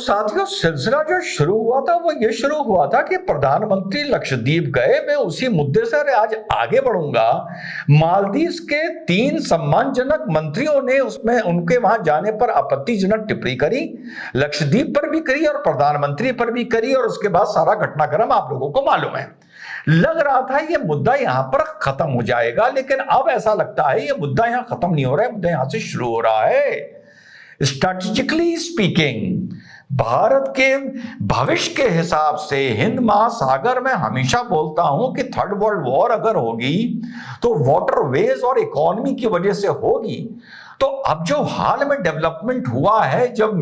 साथियों, सिलसिला जो शुरू हुआ था वो ये शुरू हुआ था कि प्रधानमंत्री लक्षद्वीप गए। मैं उसी मुद्दे से आज आगे बढ़ूंगा। मालदीव के 3 सम्मानजनक मंत्रियों ने उसमें उनके वहां जाने पर आपत्तिजनक टिप्पणी करी, लक्षद्वीप पर भी करी और प्रधानमंत्री पर भी करी, और उसके बाद सारा घटनाक्रम आप लोगों को मालूम है। लग रहा था ये मुद्दा यहां पर खत्म हो जाएगा, लेकिन अब ऐसा लगता है ये मुद्दा यहां खत्म नहीं हो रहा है, मुद्दा यहां से शुरू हो रहा है। स्ट्रैटेजिकली स्पीकिंग, भारत के भविष्य के हिसाब से हिंद महासागर में हमेशा बोलता हूं कि थर्ड वर्ल्ड वॉर अगर होगी तो वाटरवेज और इकोनॉमी की वजह से होगी। तो अब जो हाल में डेवलपमेंट हुआ है, जब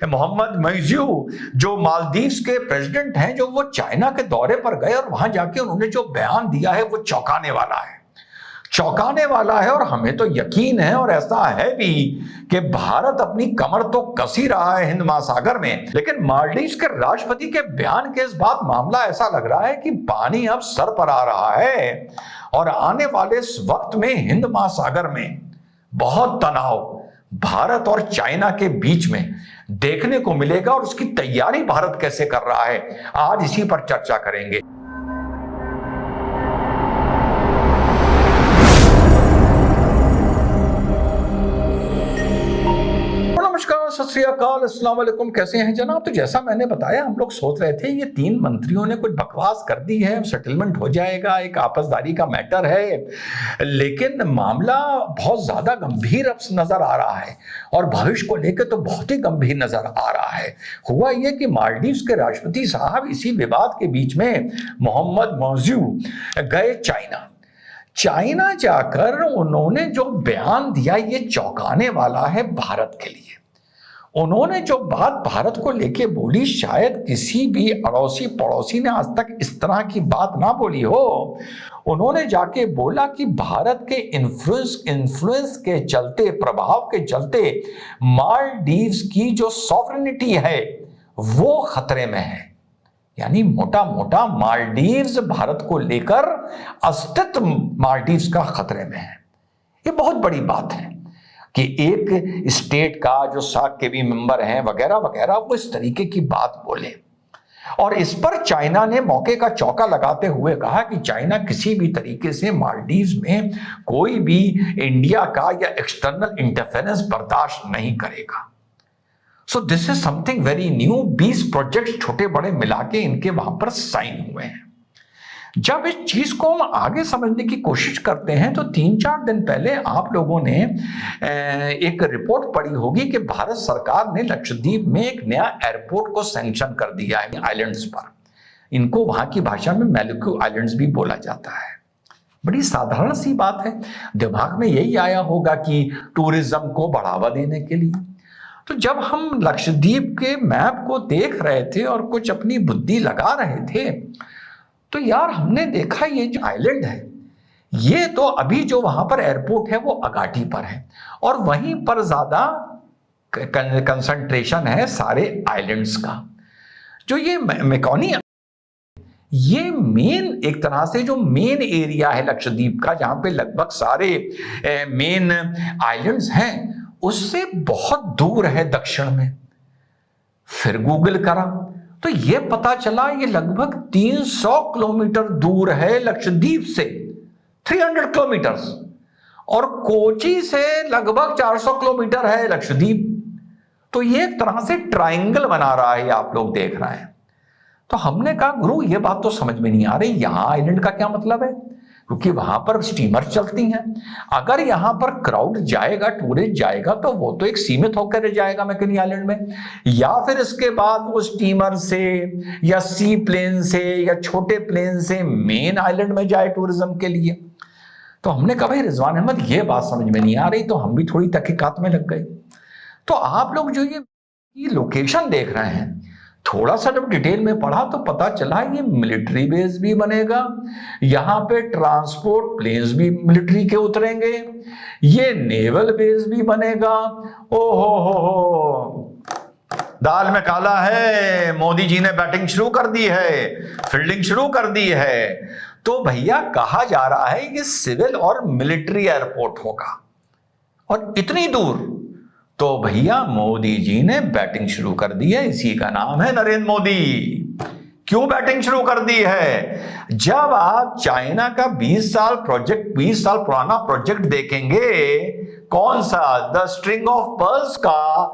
मोहम्मद मुइज़्ज़ू जो मालदीव्स के प्रेसिडेंट हैं, जो वो चाइना के दौरे पर गए और वहां जाके उन्होंने जो बयान दिया है वो चौंकाने वाला है, चौंकाने वाला है। और हमें तो यकीन है और ऐसा है भी कि भारत अपनी कमर तो कस ही रहा है हिंद महासागर में, लेकिन मालदीव के राष्ट्रपति के बयान के इस बाद मामला ऐसा लग रहा है कि पानी अब सर पर आ रहा है और आने वाले इस वक्त में हिंद महासागर में बहुत तनाव भारत और चाइना के बीच में देखने को मिलेगा, और उसकी तैयारी भारत कैसे कर रहा है, आज इसी पर चर्चा करेंगे। सत श्री अकाल, अस्सलाम वालेकुम, कैसे हैं जनाब। तो जैसा मैंने बताया, हम लोग सोच रहे थे ये 3 मंत्रियों ने कुछ बकवास कर दी है, सेटलमेंट हो जाएगा, एक आपसदारी का मैटर है, लेकिन मामला बहुत ज्यादा गंभीर अब नजर आ रहा है और भविष्य को लेकर तो बहुत ही गंभीर नजर आ रहा है। हुआ ये कि मालदीव के राष्ट्रपति साहब इसी विवाद के बीच में मोहम्मद मुइज़्ज़ू गए चाइना जाकर उन्होंने जो बयान दिया ये चौंकाने वाला है भारत के लिए। उन्होंने जो बात भारत को लेके बोली, शायद किसी भी अड़ोसी पड़ोसी ने आज तक इस तरह की बात ना बोली हो। उन्होंने जाके बोला कि भारत के इन्फ्लुएंस के चलते, प्रभाव के चलते मालदीव्स की जो सॉवरेनिटी है वो खतरे में है। यानी मोटा मोटा मालदीव्स भारत को लेकर अस्तित्व मालदीव्स का खतरे में है। ये बहुत बड़ी बात है कि एक स्टेट का जो सार्क के भी मेंबर हैं वगैरह वगैरह वो इस तरीके की बात बोले। और इस पर चाइना ने मौके का चौका लगाते हुए कहा कि चाइना किसी भी तरीके से मालदीव्स में कोई भी इंडिया का या एक्सटर्नल इंटरफेरेंस बर्दाश्त नहीं करेगा। So this is something very new. 20 project छोटे बड़े मिला के इनके वहां पर साइन हुए हैं। जब इस चीज को हम आगे समझने की कोशिश करते हैं तो 3-4 दिन पहले आप लोगों ने एक रिपोर्ट पढ़ी होगी कि भारत सरकार ने लक्षद्वीप में एक नया एयरपोर्ट को सैंक्शन कर दिया है आइलैंड्स पर। इनको वहां की भाषा में मैलुकू आइलैंड्स भी बोला जाता है। बड़ी साधारण सी बात है, दिमाग में यही आया होगा कि टूरिज्म को बढ़ावा देने के लिए। तो जब हम लक्षद्वीप के मैप को देख रहे थे और कुछ अपनी बुद्धि लगा रहे थे, तो यार हमने देखा ये जो आइलैंड है, ये तो अभी जो वहां पर एयरपोर्ट है वो अगाटी पर है और वहीं पर ज्यादा कंसंट्रेशन है सारे आइलैंड्स का। जो ये मेकोनी, ये मेन एक तरह से जो मेन एरिया है लक्षद्वीप का, जहां पे लगभग सारे मेन आइलैंड्स हैं, उससे बहुत दूर है दक्षिण में। फिर गूगल करा तो ये पता चला ये लगभग 300 किलोमीटर दूर है लक्षद्वीप से, 300 किलोमीटर, और कोची से लगभग 400 किलोमीटर है लक्षद्वीप। तो ये एक तरह से ट्रायंगल बना रहा है, आप लोग देख रहे हैं। तो हमने कहा गुरु ये बात तो समझ में नहीं आ रही, यहां आइलैंड का क्या मतलब है, क्योंकि वहां पर स्टीमर चलती हैं। अगर यहां पर क्राउड जाएगा, टूरिस्ट जाएगा, तो वो तो एक सीमित होकर जाएगा मैकनी आइलैंड में, या फिर इसके बाद वो स्टीमर से या सी प्लेन से या छोटे प्लेन से मेन आइलैंड में जाए टूरिज्म के लिए। तो हमने कहा भाई रिजवान अहमद ये बात समझ में नहीं आ रही, तो हम भी थोड़ी तहकीकात में लग गए। तो आप लोग जो ये लोकेशन देख रहे हैं, थोड़ा सा जब डिटेल में पढ़ा तो पता चला ये मिलिट्री बेस भी बनेगा, यहां पे ट्रांसपोर्ट प्लेन्स भी मिलिट्री के उतरेंगे, ये नेवल बेस भी बनेगा। हो दाल में काला है, मोदी जी ने बैटिंग शुरू कर दी है, फील्डिंग शुरू कर दी है। तो भैया कहा जा रहा है कि सिविल और मिलिट्री एयरपोर्ट होगा, और इतनी दूर तो भैया मोदी जी ने बैटिंग शुरू कर दी है, इसी का नाम है नरेंद्र मोदी। क्यों बैटिंग शुरू कर दी है? जब आप चाइना का 20 साल पुराना प्रोजेक्ट देखेंगे, कौन सा, द स्ट्रिंग ऑफ पर्ल्स का,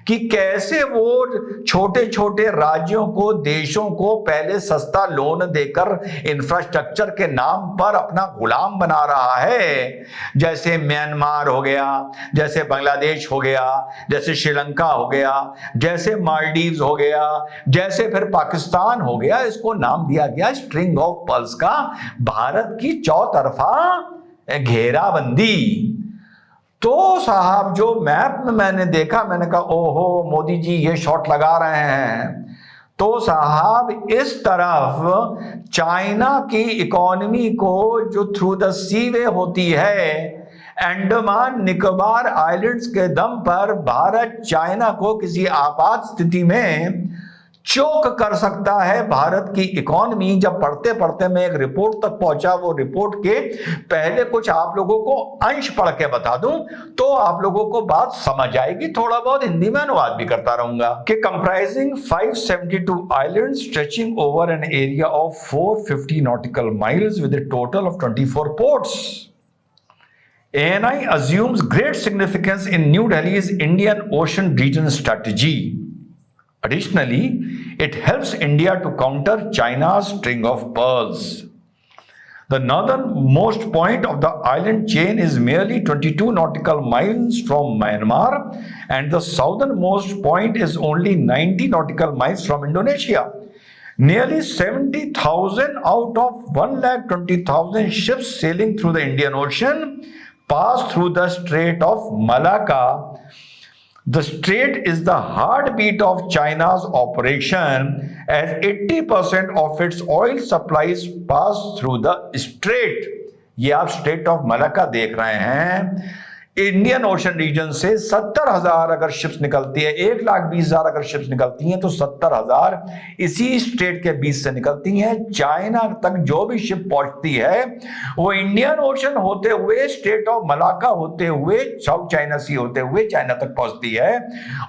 कि कैसे वो छोटे छोटे राज्यों को, देशों को पहले सस्ता लोन देकर इंफ्रास्ट्रक्चर के नाम पर अपना गुलाम बना रहा है। जैसे म्यांमार हो गया, जैसे बांग्लादेश हो गया, जैसे श्रीलंका हो गया, जैसे मालदीव्स हो गया, जैसे फिर पाकिस्तान हो गया। इसको नाम दिया गया स्ट्रिंग ऑफ पर्ल्स का, भारत की चौतरफा घेराबंदी। तो साहब जो मैप में मैंने देखा, मैंने कहा ओहो मोदी जी ये शॉट लगा रहे हैं। तो साहब इस तरफ चाइना की इकोनॉमी को जो थ्रू द सी वे होती है, अंडमान निकोबार आइलैंड्स के दम पर भारत चाइना को किसी आपात स्थिति में चोक कर सकता है। भारत की इकोनॉमी, जब पढ़ते पढ़ते मैं एक रिपोर्ट तक पहुंचा, वो रिपोर्ट के पहले कुछ आप लोगों को अंश पढ़ के बता दूं तो आप लोगों को बात समझ आएगी। थोड़ा बहुत हिंदी में अनुवाद भी करता रहूंगा। कि comprising 572 islands stretching over an area of 450 nautical miles with a total of 24 ports. ANI assumes great significance in New Delhi's Indian Ocean region strategy. Additionally, it helps India to counter China's string of pearls. The northernmost point of the island chain is merely 22 nautical miles from Myanmar, and the southernmost point is only 90 nautical miles from Indonesia. Nearly 70,000 out of 120,000 ships sailing through the Indian Ocean pass through the Strait of Malacca. The strait is the heartbeat of China's operation, as 80% of its oil supplies pass through the strait. ये आप straight of Malacca देख रहे हैं। Indian ocean reason से 70,000 अगर ships निकलती है, 1,20,000 अगर शिप्स निकलती हैं तो 70,000 इसी स्ट्रेट के बीच से निकलती हैं। चाइना तक जो भी शिप पहुंचती है वो इंडियन ओशन होते हुए, स्ट्रेट ऑफ मलाका होते हुए, साउथ चाइना सी होते हुए चाइना तक पहुंचती है।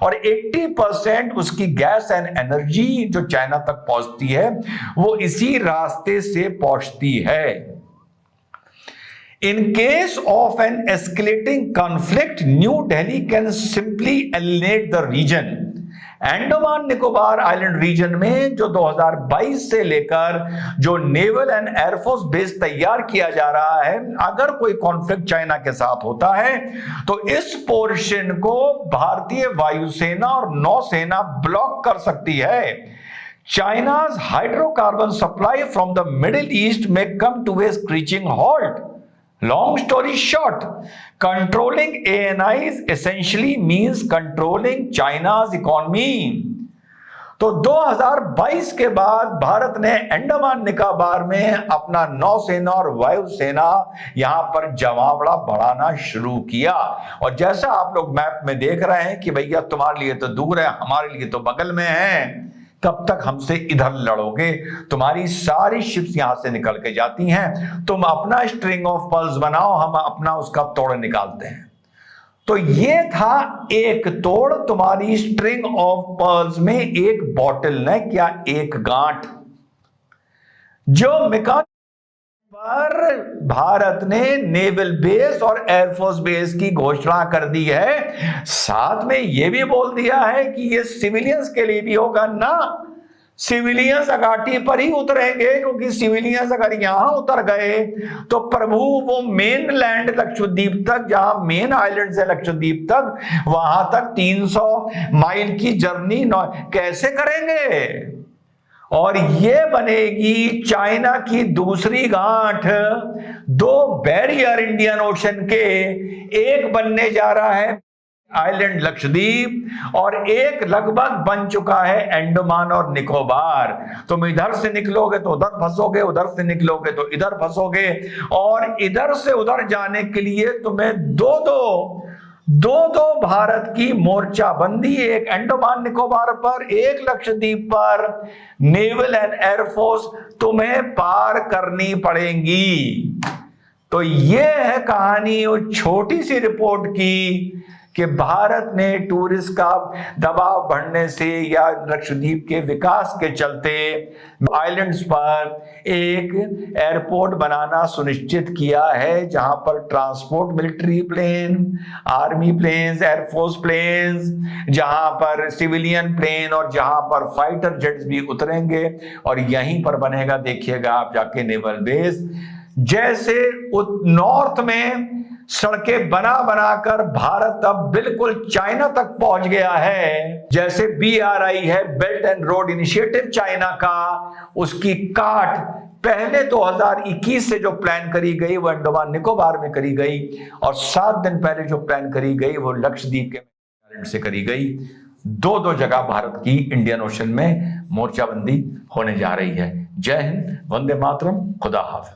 और 80% उसकी गैस एंड एनर्जी जो चाइना तक पहुंचती है वो इसी रास्ते से पहुंचती है। In case of an escalating conflict, New Delhi can simply alienate the region. Andaman Nicobar island region में जो 2022 से लेकर जो नेवल एंड एयरफोर्स बेस तैयार किया जा रहा है, अगर कोई कॉन्फ्लिक्ट चाइना के साथ होता है तो इस पोर्शन को भारतीय वायुसेना और नौसेना ब्लॉक कर सकती है। China's hydrocarbon supply from the Middle East may come to a screeching halt. Long story short, controlling ANIs essentially means controlling China's economy. तो 2022 के बाद भारत ने अंडमान निकोबार में अपना नौसेना और वायुसेना यहां पर जमावड़ा बढ़ाना शुरू किया। और जैसा आप लोग मैप में देख रहे हैं कि भैया तुम्हारे लिए तो दूर है, हमारे लिए तो बगल में है, कब तक हमसे इधर लड़ोगे? तुम्हारी सारी शिप्स यहां से निकल के जाती हैं, तुम अपना स्ट्रिंग ऑफ पर्ल्स बनाओ, हम अपना उसका तोड़ निकालते हैं। तो ये था एक तोड़ तुम्हारी स्ट्रिंग ऑफ पर्ल्स में, एक बॉटलनेक या एक गांठ जो मैकेनिकल पर भारत ने नेवल बेस और एयरफोर्स बेस की घोषणा कर दी है। साथ में यह भी बोल दिया है कि यह सिविलियंस के लिए भी होगा ना। सिविलियंस अघाटी पर ही उतरेंगे, क्योंकि सिविलियंस अगर यहां उतर गए तो प्रभु वो मेन लैंड लक्षद्वीप तक, जहां मेन आइलैंड है लक्षद्वीप तक, वहां तक 300 माइल की जर्नी कैसे करेंगे? और ये बनेगी चाइना की दूसरी गांठ। दो बैरियर इंडियन ओशन के, एक बनने जा रहा है आइलैंड लक्षद्वीप और एक लगभग बन चुका है अंडमान और निकोबार। तुम इधर से निकलोगे तो उधर फंसोगे, उधर से निकलोगे तो इधर फंसोगे, और इधर से उधर जाने के लिए तुम्हें दो भारत की मोर्चाबंदी, एक अंडमान निकोबार पर, एक लक्षद्वीप पर, नेवल एंड एयरफोर्स तुम्हें पार करनी पड़ेगी। तो यह है कहानी उस छोटी सी रिपोर्ट की कि भारत ने टूरिस्ट का दबाव बढ़ने से या लक्षद्वीप के विकास के चलते आइलैंड्स पर एक एयरपोर्ट बनाना सुनिश्चित किया है, जहां पर transport military plane, army planes, air force planes, जहां पर सिविलियन प्लेन और जहां पर फाइटर जेट्स भी उतरेंगे, और यहीं पर बनेगा, देखिएगा आप जाके, नेवल बेस। जैसे नॉर्थ में सड़कें बना बनाकर भारत अब बिल्कुल चाइना तक पहुंच गया है, जैसे BRI है, belt and road initiative China का, उसकी काट पहले 2021 से जो प्लान करी गई वो अंडमान निकोबार में करी गई, और 7 दिन पहले जो प्लान करी गई वो लक्षद्वीप के से करी गई। दो जगह भारत की इंडियन ओशन में मोर्चाबंदी होने जा रही है। जय हिंद, वंदे मातरम, खुदा हाफिज।